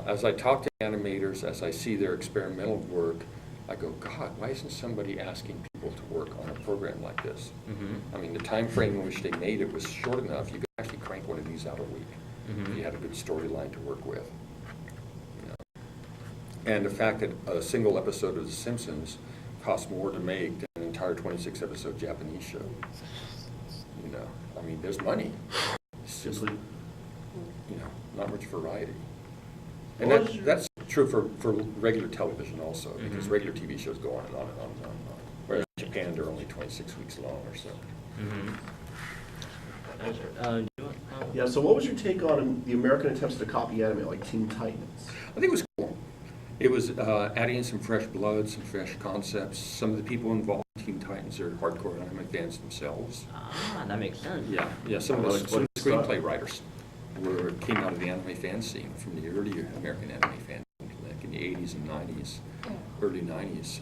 As I talk to animators, as I see their experimental work, I go, God, why isn't somebody asking people to work on a program like this? I mean, the time frame in which they made it was short enough. You could actually crank one of these out a week if you had a good storyline to work with. You know? And the fact that a single episode of The Simpsons costs more to make than an entire 26-episode Japanese show. You know, I mean, there's money. It's just, you know, not much variety. And that's true for regular television also, because regular TV shows go on and on and on and on. Whereas in Japan, they're only 26 weeks long or so. Yeah, so what was your take on the American attempts to copy anime like Teen Titans? I think it was cool. It was adding in some fresh blood, some fresh concepts. Some of the people involved in Teen Titans are hardcore anime fans themselves. Ah, that makes sense. Yeah. Some of the screenplay writers came out of the anime fan scene from the early American anime fan scene, like in the 80s and 90s, early 90s.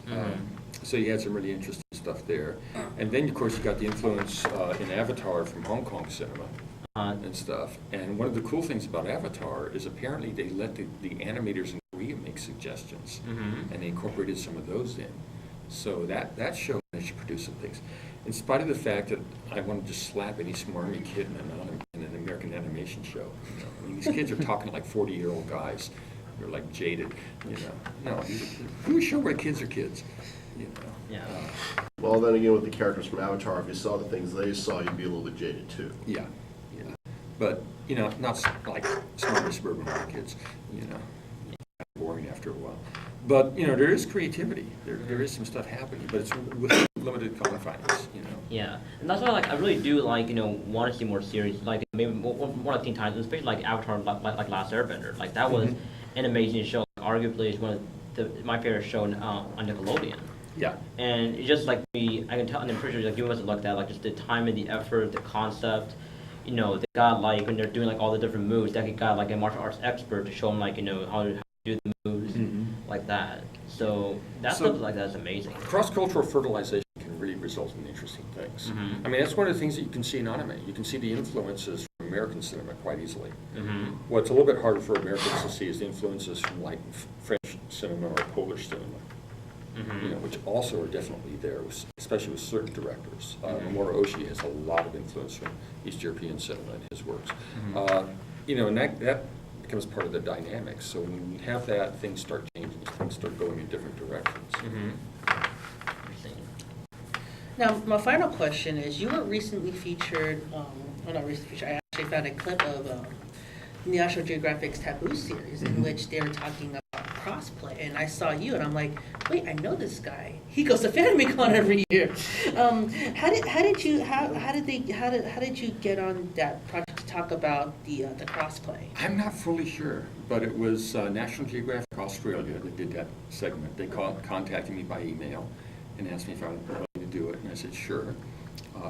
So you had some really interesting stuff there. And then, of course, you got the influence in Avatar from Hong Kong cinema and stuff. And one of the cool things about Avatar is apparently they let the animators in Korea make suggestions, and they incorporated some of those in. So that show managed to produce some things. In spite of the fact that I wanted to slap any smarmy kid in an American animation show. You know? I mean, these kids are talking like 40-year-old guys. They're like jaded, you know. No, do a show where kids are kids, you know. Yeah. Well, then again, with the characters from Avatar, if you saw the things they saw, you'd be a little bit jaded too. Yeah. But, you know, not like smarmy suburban white kids, you know. Boring after a while. But, you know, there is creativity. There is some stuff happening, but it's with limited confines, you know. Yeah, and that's why, like, I really do, like, you know, want to see more series, like, maybe more like Teen Titans, especially like Avatar, like Last Airbender. Like, that was an amazing show. Arguably, it's one of my favorite show on Nickelodeon. Yeah. And it's just like I can tell, and I'm pretty sure like you must have looked at like just the time and the effort, the concept. You know, they got like when they're doing like all the different moves, they got like a martial arts expert to show them like, you know, how to do the moves like that. So that stuff like that is amazing. Cross-cultural fertilization can really result in interesting things. I mean, that's one of the things that you can see in anime. You can see the influences from American cinema quite easily. What's a little bit harder for Americans to see is the influences from like French cinema or Polish cinema. You know, which also are definitely there, especially with certain directors. Mamoru Oshii has a lot of influence from East European cinema in his works. You know, and that becomes part of the dynamics. So when you have that, things start changing, things start going in different directions. Now, my final question is, you were recently featured, well, not recently featured, I actually found a clip of National Geographic's Taboo series in which they were talking about crossplay, and I saw you, and I'm like, wait, I know this guy. He goes to FanimeCon every year. How did you get on that project to talk about the crossplay? I'm not fully sure, but it was National Geographic Australia that did that segment. They contacted me by email and asked me if I was willing to do it, and I said sure.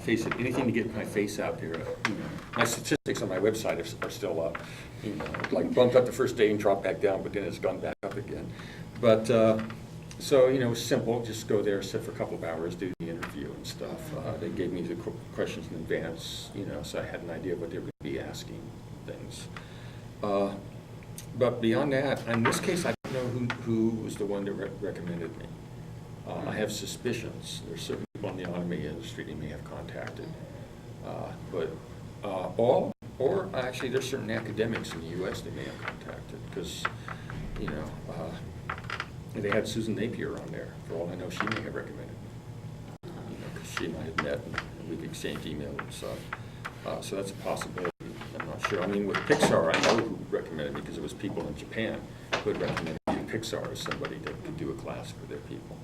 Face it, anything to get my face out there. You know, my statistics on my website are still up. You know, like bumped up the first day and dropped back down, but then it's gone back up again. But so you know, it was simple. Just go there, sit for a couple of hours, do the interview and stuff. They gave me the questions in advance, you know, so I had an idea of what they were going to be asking things. But beyond that, in this case, I don't know who was the one that recommended me. I have suspicions. There's certain people in the anime industry they may have contacted, or actually there's certain academics in the U.S. they may have contacted because, you know, they had Susan Napier on there. For all I know, she may have recommended me, you know, because she and I had met and we've exchanged email and stuff. So that's a possibility. I'm not sure. I mean, with Pixar, I know who recommended me because it was people in Japan who had recommended me to Pixar as somebody that could do a class for their people,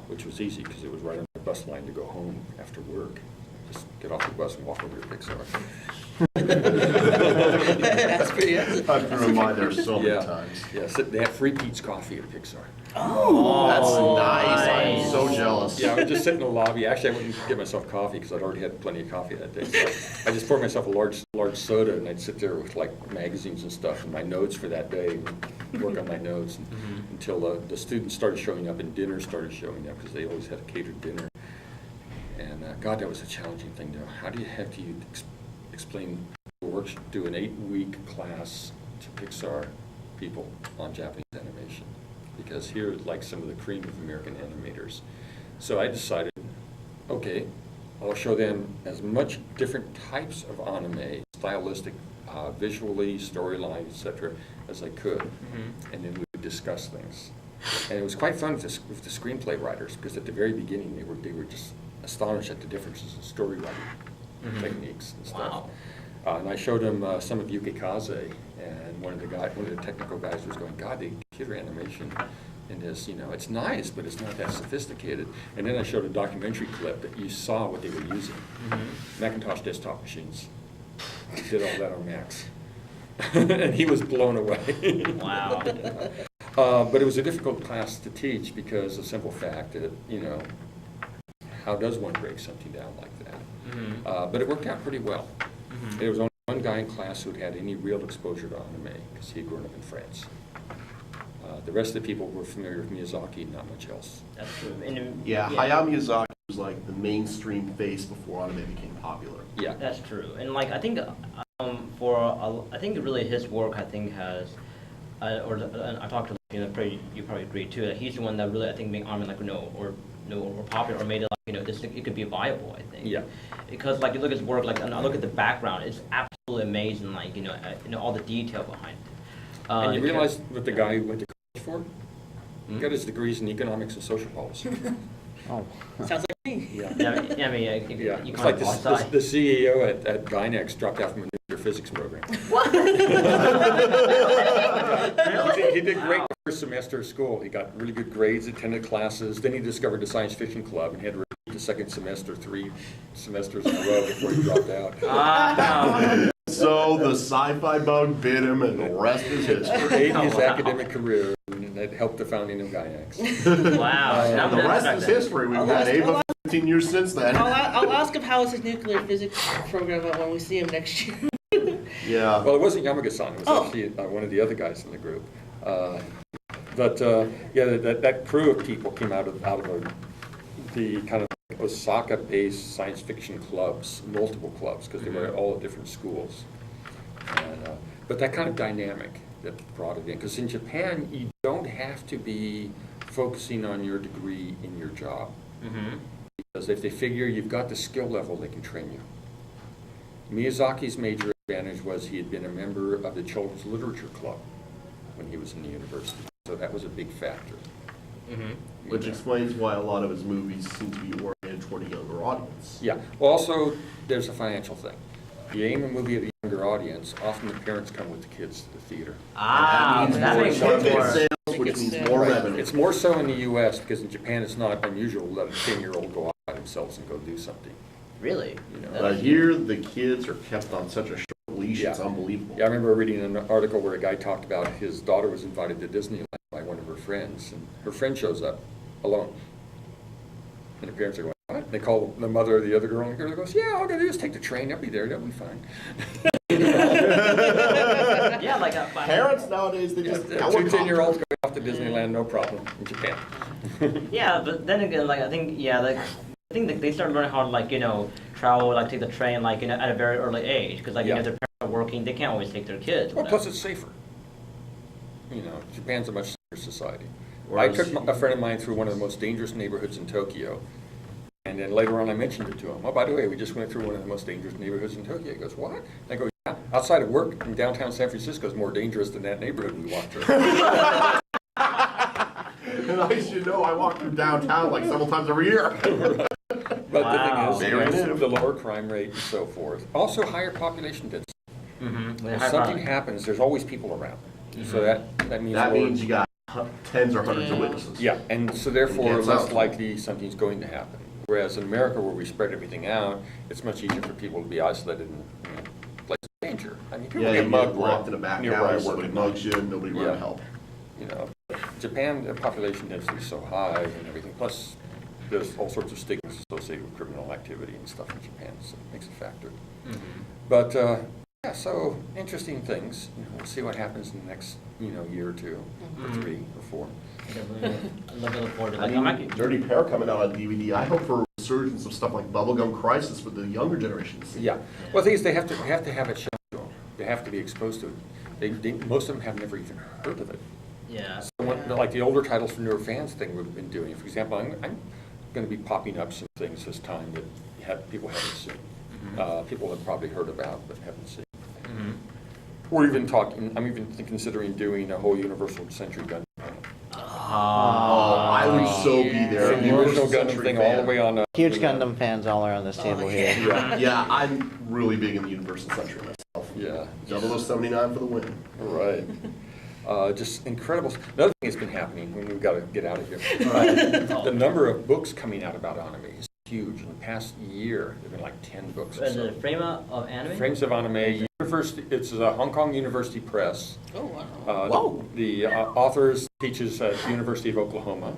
which was easy because it was right on the bus line to go home after work. Just get off the bus and walk over to Pixar. That's pretty awesome. I've been reminded there so many times. Yeah, so they have free Pete's coffee at Pixar. Oh, That's nice. I'm so jealous. Yeah, I would just sit in the lobby. Actually, I wouldn't get myself coffee because I'd already had plenty of coffee that day. So I just poured myself a large soda, and I'd sit there with like magazines and stuff and my notes for that day, and work on my notes until the students started showing up and dinner started showing up because they always had a catered dinner. And God, that was a challenging thing to. How do you explain do an 8-week class to Pixar people on Japanese animation, because here, like some of the cream of American animators. So I decided, okay, I'll show them as much different types of anime, stylistic, visually, storyline, etc., as I could, and then we would discuss things. And it was quite fun with the screenplay writers, because at the very beginning they were just astonished at the differences in story writing techniques and stuff. Wow. And I showed them some of Yuki Kaze, and one of the technical guys was going, God, the computer animation in this, it's nice, but it's not that sophisticated. And then I showed a documentary clip that you saw what they were using. Macintosh desktop machines. I did all that on Macs. And he was blown away. Wow. But it was a difficult class to teach because of the simple fact that, how does one break something down like that? But it worked out pretty well. There was only one guy in class who had any real exposure to anime because he had grown up in France. The rest of the people were familiar with Miyazaki, not much else. That's true. And, Hayao Miyazaki was like the mainstream face before anime became popular. Yeah. That's true. And like I think I think really his work I think has I talked to you probably agree too that he's the one that really I think made anime like or popular or made it like this it could be viable I think. Yeah. Because like you look at his work like and I look at the background it's absolutely amazing like all the detail behind it. And you realize what the guy went to college for? He got his degrees in economics and social policy. Oh. Sounds like me. Yeah. I mean, Yeah, you it's can't like the CEO at Dynex dropped out from a nuclear physics program. What? He did great the first semester of school. He got really good grades, attended classes. Then he discovered the science fiction club and had to repeat the second semester 3 semesters in a row before he dropped out. Wow. So the sci-fi bug bit him, and the rest is history. Ate his Wow. academic career, and that helped the founding of Gynex. Wow. And the rest is history. We've had Ava 15 years since then. I'll ask him how is his nuclear physics program when we see him next year. Yeah. Well, it wasn't Yamaga-san. It was Oh. actually one of the other guys in the group. That crew of people came out of the kind of Osaka-based science fiction clubs, multiple clubs, because they were at all different schools. But that kind of dynamic that brought it in, because in Japan, you don't have to be focusing on your degree in your job. Because if they figure you've got the skill level, they can train you. Miyazaki's major advantage was he had been a member of the Children's Literature Club when he was in the university. So that was a big factor. Which explains why a lot of his movies seem to be oriented toward a younger audience. Yeah. Well, also, there's a financial thing. You aim a movie at a younger audience, often the parents come with the kids to the theater. That makes more more ticket sense. sales, which means more revenue. It's more so in the U.S. because in Japan it's not unusual to let a 10-year-old go out by themselves and go do something. Really? But here, the kids are kept on such a short leash, it's Yeah. unbelievable. Yeah, I remember reading an article where a guy talked about his daughter was invited to Disneyland by one of her friends, and her friend shows up alone. And the parents are going, what? They call the mother of the other girl, and the girl goes, yeah, all I gotta do is take the train, they'll be there, they'll be fine. Yeah, like Parents nowadays, they just Two 10-year-olds go off to Disneyland, no problem, in Japan. Yeah, but then again, like I think that they start learning how to like travel, like take the train, like at a very early age, because like Yeah. their parents are working, they can't always take their kids. Well, whatever. plus it's safer. Japan's a much safer society. I Whereas- took a friend of mine through one of the most dangerous neighborhoods in Tokyo, and then later on I mentioned it to him. Oh, by the way, we just went through one of the most dangerous neighborhoods in Tokyo. He goes, what? And I go, yeah, outside of work in downtown San Francisco is more dangerous than that neighborhood we walked through. And I should know, I walk through downtown like several times every year. But Wow. the thing Very is, new. the lower crime rate and so forth. Also higher population density. Mm-hmm. If something happens, there's always people around. So that means That more- means you got tens or hundreds of witnesses. Yeah, and so therefore You can't less solve it. likely something's going to happen. Whereas in America, where we spread everything out, it's much easier for people to be isolated in places of danger. I mean, people Yeah, get you mugged get locked in a back nearby alley, work somebody at mugs night. you, nobody run Yeah. to help. Japan, the population density is so high and everything. Plus, there's all sorts of stigmas associated with criminal activity and stuff in Japan, so it makes a factor. But yeah, so interesting things. We'll see what happens in the next year or two, or 3 or 4. I'm looking forward to I like mean, Dirty Pair coming out on DVD. I hope for a resurgence of stuff like Bubblegum Crisis for the younger generation to see. Yeah. Well, the thing is, they have to have it shown to them. They have to be exposed to it. most of them have never even heard of it. Yeah. So like the older titles for newer fans thing we've been doing. For example, I'm going to be popping up some things this time that people haven't seen. People have probably heard about but haven't seen. We're even talking. I'm even considering doing a whole Universal Century Gundam. I would so be there. From the original Gundam thing all the way on. Huge Gundam fans all around this table here. Yeah, I'm really big in the Universal Century myself. Yeah. 0079 for the win. Right. Just incredible. Another thing that's been happening when we've got to get out of here. The number of books coming out about anime is huge. In the past year, there have been like 10 books. Is it a frame of anime? Frames of Anime. It's a Hong Kong University Press. Oh, wow. Whoa. The authors teaches at the University of Oklahoma,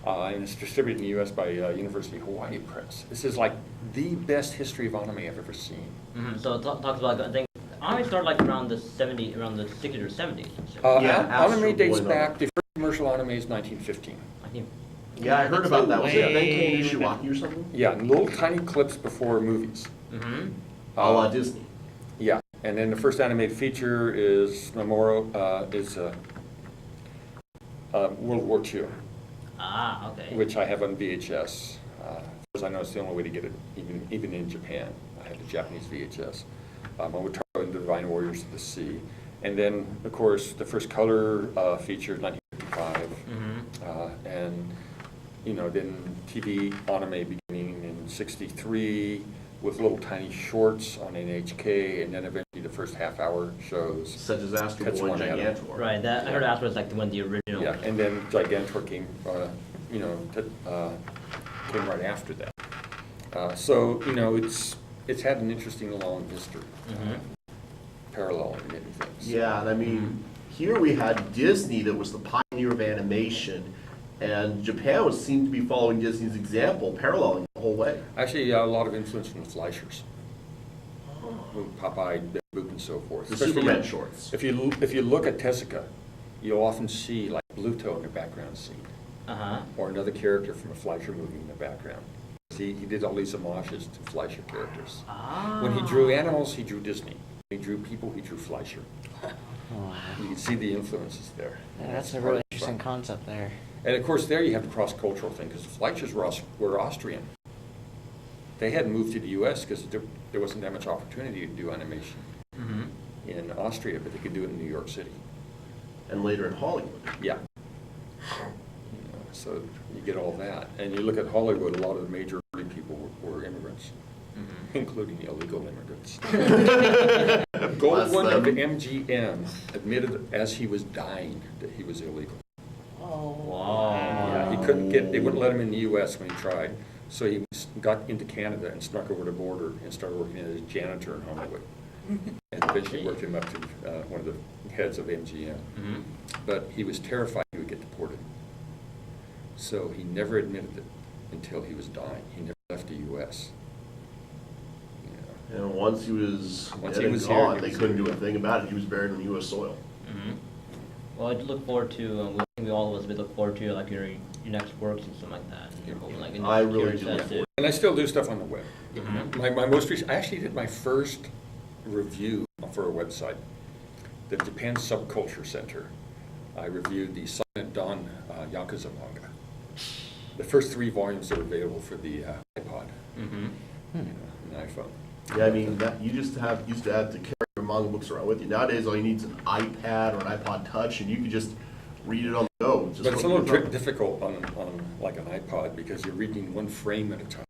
and it's distributed in the U.S. by University of Hawaii Press. This is like the best history of anime I've ever seen. So it talks about, I think, anime started like around the 60s or 70s. Anime dates Astro Boy, back. The first commercial anime is 1915. I think. Yeah, I heard about that. Was it Way- Benkei Nishiwaki or something? Yeah, and little tiny clips before movies. A la Disney. Yeah, and then the first animated feature is World War II, Okay. which I have on VHS. Because I know it's the only way to get it, even in Japan. I have the Japanese VHS. Momotaro and the Divine Warriors of the Sea. And then, of course, the first color feature, 1955. And, then TV anime beginning in 63 with little tiny shorts on NHK, and then eventually the first half-hour shows. Such as Astro That's Boy and one out of- Gigantor. Right, that I heard Astro was like the original. Yeah, and then Gigantor came, came right after that. So, it's had an interesting long history, paralleling many things. Yeah, and I mean, here we had Disney that was the pioneer of animation, and Japan seemed to be following Disney's example, paralleling the whole way. Actually, a lot of influence from the Fleischers. Popeye, Boop, and so forth. The Especially Superman shorts. If you look at Tezuka, you'll often see like Bluto in the background scene, or another character from a Fleischer movie in the background. He did all these homages to Fleischer characters. When he drew animals, he drew Disney. When he drew people, he drew Fleischer. You can see the influences there. Yeah, that's a part really of the interesting fun. concept there. And of course, there you have the cross-cultural thing, because the Fleischers were Austrian. They hadn't moved to the U.S. because there wasn't that much opportunity to do animation in Austria, but they could do it in New York City. And later in Hollywood. Yeah. So you get all that. And you look at Hollywood, a lot of the major early people were immigrants, including illegal immigrants. Goldwyn of MGM admitted as he was dying that he was illegal. Oh, Wow. Yeah, he couldn't they wouldn't let him in the U.S. when he tried. So he got into Canada and snuck over the border and started working as a janitor in Hollywood. And eventually worked him up to one of the heads of MGM. But he was terrified he would get deported. So he never admitted it until he was dying. He never left the U.S. And once he was Once dead he and was here, gone, he they was couldn't here. do a thing about it. He was buried in U.S. soil. Well, I look forward to, all of us, we look forward to like your next works and stuff like that. You're hoping, like, in the I really future do that look too. And I still do stuff on the web. My most recent, I actually did my first review for a website, the Japan Subculture Center. I reviewed the Silent Dawn Yakuza manga. The first 3 volumes are available for the iPod, an iPhone. Yeah, I mean, you used to have to carry your manga books around with you. Nowadays, all you need is an iPad or an iPod Touch, and you can just read it on the go. Just But it's a from little your phone. difficult on like an iPod because you're reading one frame at a time.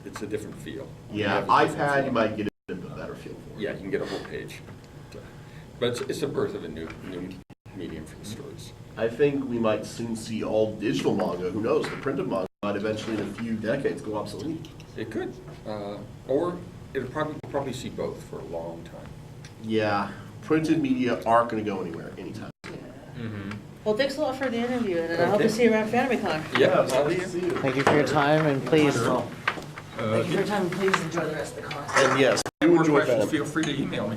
It's a different feel. Yeah, You have a different iPad, you feel. might get a bit of a better feel for it. Yeah, you can get a whole page. But it's the birth of a new medium for the stories. I think we might soon see all digital manga. Who knows? The printed manga might eventually, in a few decades, go obsolete. It could, or it'll probably see both for a long time. Yeah, printed media aren't going to go anywhere anytime. well, thanks a lot for the interview, and I hope to see you around FanimeCon. Yeah, it's I'll nice be to see you. Thank you for your time, and please, Thank you for your time, and please enjoy the rest of the con. And yes, If you have do more enjoy questions, that. feel free to email me.